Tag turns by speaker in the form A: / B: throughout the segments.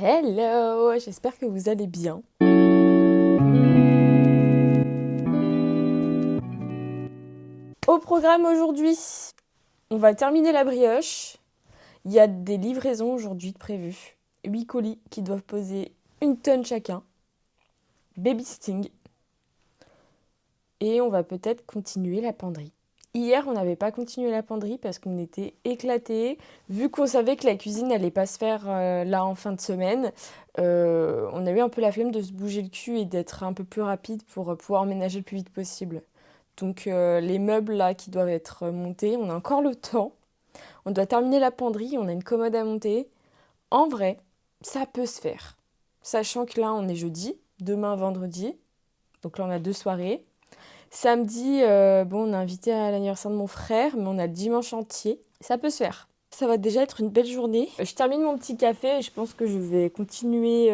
A: Hello, j'espère que vous allez bien. Au programme aujourd'hui, on va terminer la brioche. Il y a des livraisons aujourd'hui de prévues. 8 colis qui doivent peser 1 tonne chacun. Babysitting. Et on va peut-être continuer la penderie. Hier, on n'avait pas continué la penderie parce qu'on était éclatés. Vu qu'on savait que la cuisine n'allait pas se faire là en fin de semaine, on a eu un peu la flemme de se bouger le cul et d'être un peu plus rapide pour pouvoir emménager le plus vite possible. Donc les meubles là qui doivent être montés, on a encore le temps. On doit terminer la penderie, on a une commode à monter. En vrai, ça peut se faire. Sachant que là, on est jeudi, demain vendredi. Donc là, on a 2 soirées. Samedi, on est invité à l'anniversaire de mon frère, mais on a le dimanche entier. Ça peut se faire. Ça va déjà être une belle journée. Je termine mon petit café et je pense que je vais continuer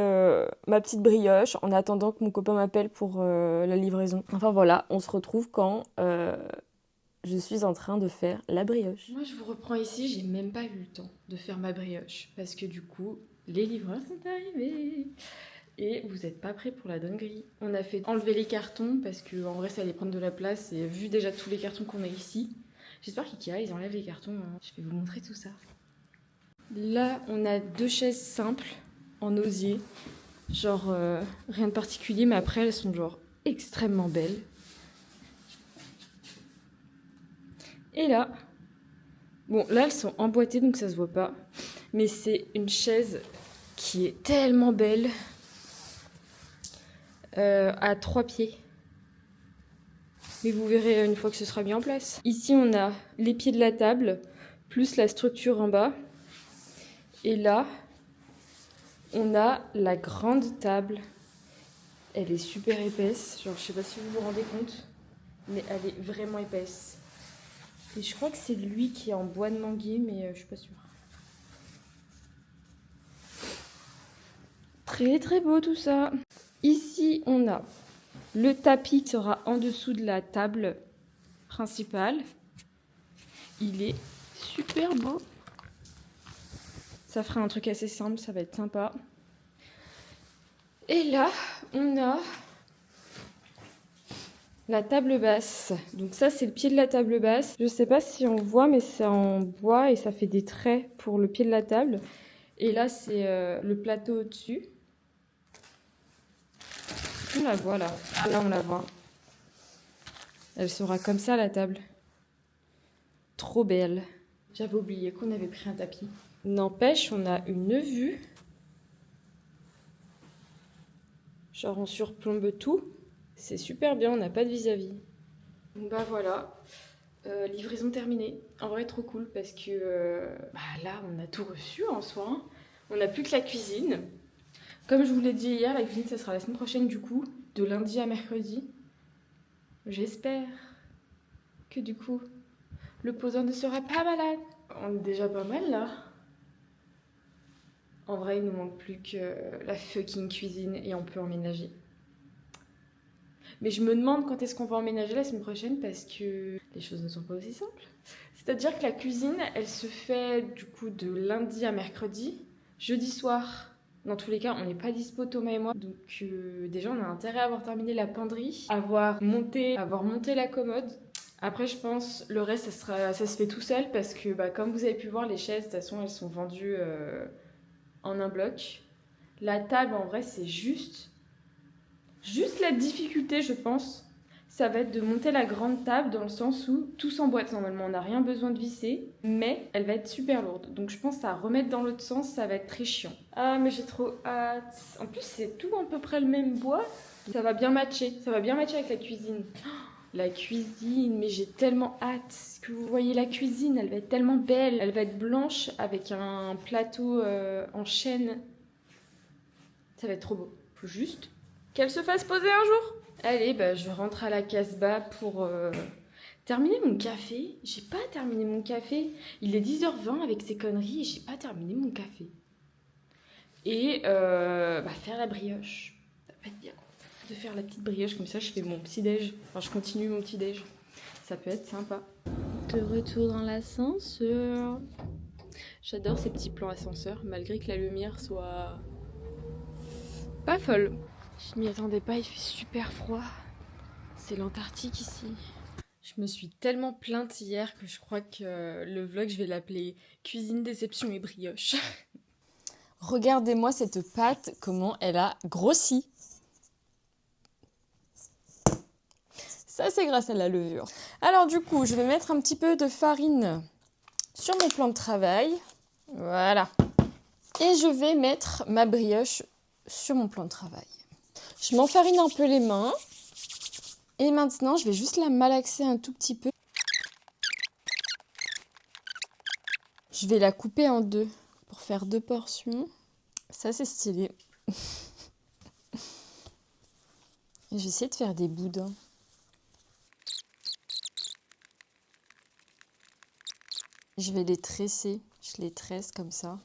A: ma petite brioche en attendant que mon copain m'appelle pour la livraison. Enfin voilà, on se retrouve quand je suis en train de faire la brioche.
B: Moi, je vous reprends ici, j'ai même pas eu le temps de faire ma brioche parce que du coup, les livreurs sont arrivés et vous êtes pas prêts pour la dinguerie. On a fait enlever les cartons parce que en vrai, ça allait prendre de la place et vu déjà tous les cartons qu'on a ici, j'espère qu'IKEA ils enlèvent les cartons. Hein. Je vais vous montrer tout ça. Là, on a 2 chaises simples en osier, genre rien de particulier, mais après elles sont genre extrêmement belles. Et là, bon, là, elles sont emboîtées, donc ça se voit pas. Mais c'est une chaise qui est tellement belle. À 3 pieds. Mais vous verrez une fois que ce sera mis en place. Ici, on a les pieds de la table, plus la structure en bas. Et là, on a la grande table. Elle est super épaisse. Genre, je sais pas si vous vous rendez compte, mais elle est vraiment épaisse. Et je crois que c'est lui qui est en bois de manguier, mais je suis pas sûre. Très très beau tout ça. Ici, on a le tapis qui sera en dessous de la table principale. Il est super beau. Ça fera un truc assez simple, ça va être sympa. Et là, on a la table basse. Donc ça, c'est le pied de la table basse. Je sais pas si on voit, mais c'est en bois et ça fait des traits pour le pied de la table. Et là, c'est le plateau au-dessus. On la voit là. Là, on la voit. Elle sera comme ça, la table. Trop belle. J'avais oublié qu'on avait pris un tapis. N'empêche, on a une vue. Genre, on surplombe tout. C'est super bien, on n'a pas de vis-à-vis. Donc bah voilà, livraison terminée. En vrai, trop cool parce que là, on a tout reçu en soi. Hein. On n'a plus que la cuisine. Comme je vous l'ai dit hier, la cuisine, ça sera la semaine prochaine du coup, de lundi à mercredi. J'espère que du coup, le poseur ne sera pas malade. On est déjà pas mal là. En vrai, il nous manque plus que la fucking cuisine et on peut emménager. Mais je me demande quand est-ce qu'on va emménager la semaine prochaine parce que les choses ne sont pas aussi simples. C'est-à-dire que la cuisine, elle se fait du coup de lundi à mercredi, jeudi soir. Dans tous les cas, on n'est pas dispo Thomas et moi. Donc déjà, on a intérêt à avoir terminé la penderie, avoir monté la commode. Après, je pense, le reste, ça se fait tout seul parce que comme vous avez pu voir, les chaises, de toute façon, elles sont vendues en un bloc. La table, en vrai, c'est juste la difficulté, je pense, ça va être de monter la grande table dans le sens où tout s'emboîte normalement. On n'a rien besoin de visser, mais elle va être super lourde. Donc je pense à remettre dans l'autre sens, ça va être très chiant. Ah, mais j'ai trop hâte. En plus, c'est tout à peu près le même bois. Ça va bien matcher. Ça va bien matcher avec la cuisine. La cuisine, mais j'ai tellement hâte que vous voyez la cuisine. Elle va être tellement belle. Elle va être blanche avec un plateau en chêne. Ça va être trop beau. Faut juste qu'elle se fasse poser un jour. Allez, je rentre à la Casbah pour terminer mon café. J'ai pas terminé mon café. Il est 10h20 avec ces conneries et j'ai pas terminé mon café. Et faire la brioche. Ça peut être bien de faire la petite brioche comme ça. Je fais mon petit déj. Enfin, je continue mon petit déj. Ça peut être sympa. De retour dans l'ascenseur. J'adore ces petits plans ascenseurs malgré que la lumière soit pas folle. Je m'y attendais pas, il fait super froid. C'est l'Antarctique ici. Je me suis tellement plainte hier que je crois que le vlog, je vais l'appeler Cuisine, déception et brioche.
A: Regardez-moi cette pâte, comment elle a grossi. Ça, c'est grâce à la levure. Alors du coup, je vais mettre un petit peu de farine sur mon plan de travail. Voilà. Et je vais mettre ma brioche sur mon plan de travail. Je m'enfarine un peu les mains. Et maintenant, je vais juste la malaxer un tout petit peu. Je vais la couper en deux pour faire 2 portions. Ça, c'est stylé. Et je vais essayer de faire des boudins. Je vais les tresser. Je les tresse comme ça.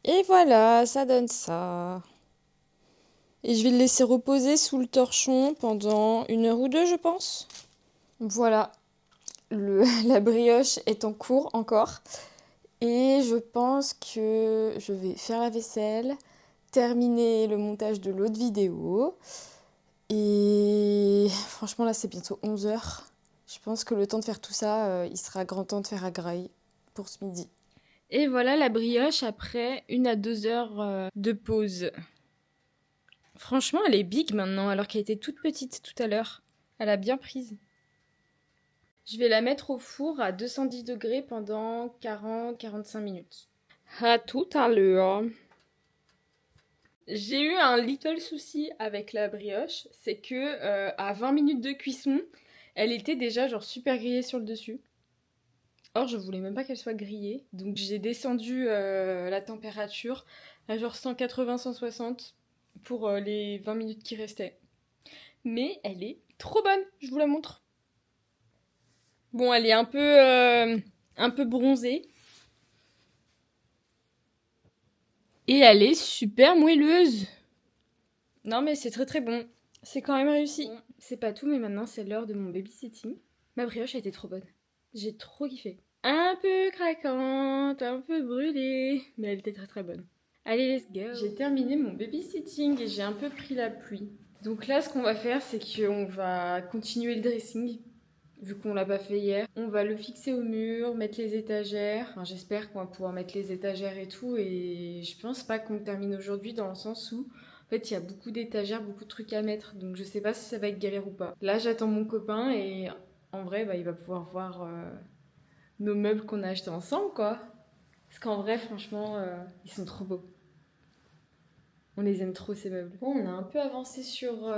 A: Et voilà, ça donne ça. Et je vais le laisser reposer sous le torchon pendant 1 heure ou 2, je pense. Voilà, la brioche est en cours encore. Et je pense que je vais faire la vaisselle, terminer le montage de l'autre vidéo. Et franchement, là, c'est bientôt 11 heures. Je pense que le temps de faire tout ça, il sera grand temps de faire à graille pour ce midi.
B: Et voilà la brioche après 1 à 2 heures de pause. Franchement, elle est big maintenant, alors qu'elle était toute petite tout à l'heure. Elle a bien prise. Je vais la mettre au four à 210 degrés pendant 40-45 minutes. À tout à l'heure. J'ai eu un little souci avec la brioche, c'est que à 20 minutes de cuisson, elle était déjà genre super grillée sur le dessus. Or, je voulais même pas qu'elle soit grillée, donc j'ai descendu la température à genre 180-160 pour les 20 minutes qui restaient. Mais elle est trop bonne, je vous la montre. Bon, elle est un peu bronzée. Et elle est super moelleuse. Non mais c'est très très bon. C'est quand même réussi. Bon, c'est pas tout, mais maintenant c'est l'heure de mon babysitting. Ma brioche a été trop bonne. J'ai trop kiffé. Un peu craquante, un peu brûlée, mais elle était très très bonne. Allez, let's go. J'ai terminé mon babysitting et j'ai un peu pris la pluie. Donc là, ce qu'on va faire, c'est qu'on va continuer le dressing. Vu qu'on l'a pas fait hier, on va le fixer au mur, mettre les étagères. Enfin, j'espère qu'on va pouvoir mettre les étagères et tout. Et je pense pas qu'on termine aujourd'hui dans le sens où, en fait, il y a beaucoup d'étagères, beaucoup de trucs à mettre. Donc je sais pas si ça va être galère ou pas. Là, j'attends mon copain et en vrai, bah, il va pouvoir voir nos meubles qu'on a achetés ensemble, quoi. Parce qu'en vrai, franchement, ils sont trop beaux. On les aime trop, ces meubles. Bon, on a un peu avancé sur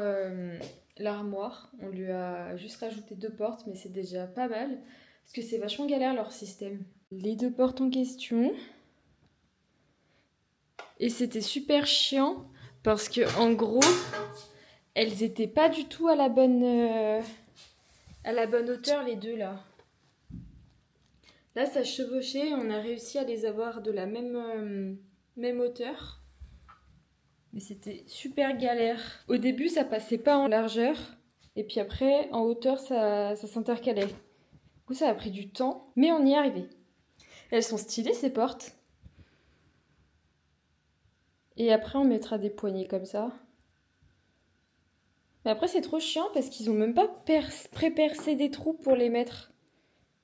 B: l'armoire. On lui a juste rajouté 2 portes, mais c'est déjà pas mal. Parce que c'est vachement galère, leur système. Les 2 portes en question. Et c'était super chiant, parce que en gros, elles étaient pas du tout à la bonne hauteur, les deux, là. Là, ça chevauchait, on a réussi à les avoir de la même hauteur. Mais c'était super galère. Au début, ça passait pas en largeur. Et puis après, en hauteur, ça s'intercalait. Du coup, ça a pris du temps, mais on y est arrivé. Elles sont stylées, ces portes. Et après, on mettra des poignées comme ça. Mais après, c'est trop chiant parce qu'ils ont même pas pré-percé des trous pour les mettre.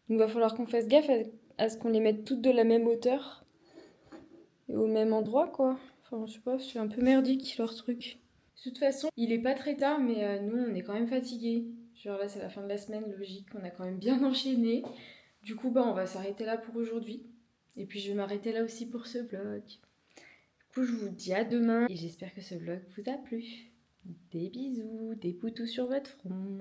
B: Donc, il va falloir qu'on fasse gaffe à ce qu'on les mette toutes de la même hauteur. Et au même endroit, quoi. Enfin, je sais pas, c'est un peu merdique, leur truc. De toute façon, il est pas très tard, mais nous, on est quand même fatigués. Genre là, c'est la fin de la semaine, logique, on a quand même bien enchaîné. Du coup, bah, on va s'arrêter là pour aujourd'hui. Et puis, je vais m'arrêter là aussi pour ce vlog. Du coup, je vous dis à demain et j'espère que ce vlog vous a plu. Des bisous, des poutous sur votre front.